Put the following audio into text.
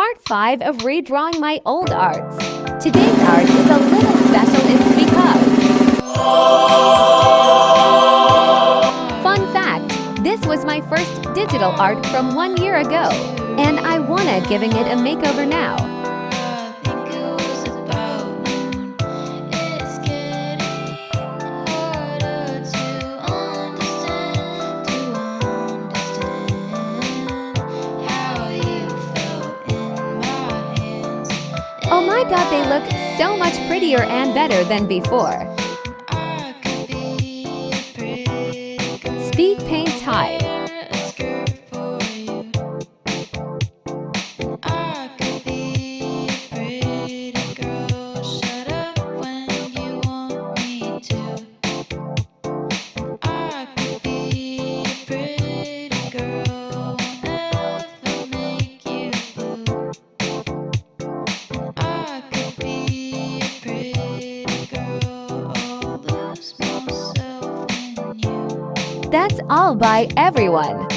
Part 5 of redrawing my old arts. Today's art is a little special, it's because... Fun fact, this was my first digital art from 1 year ago, and I wanna giving it a makeover now. Oh my god, they look so much prettier and better than before. Speed paint time. That's all by everyone.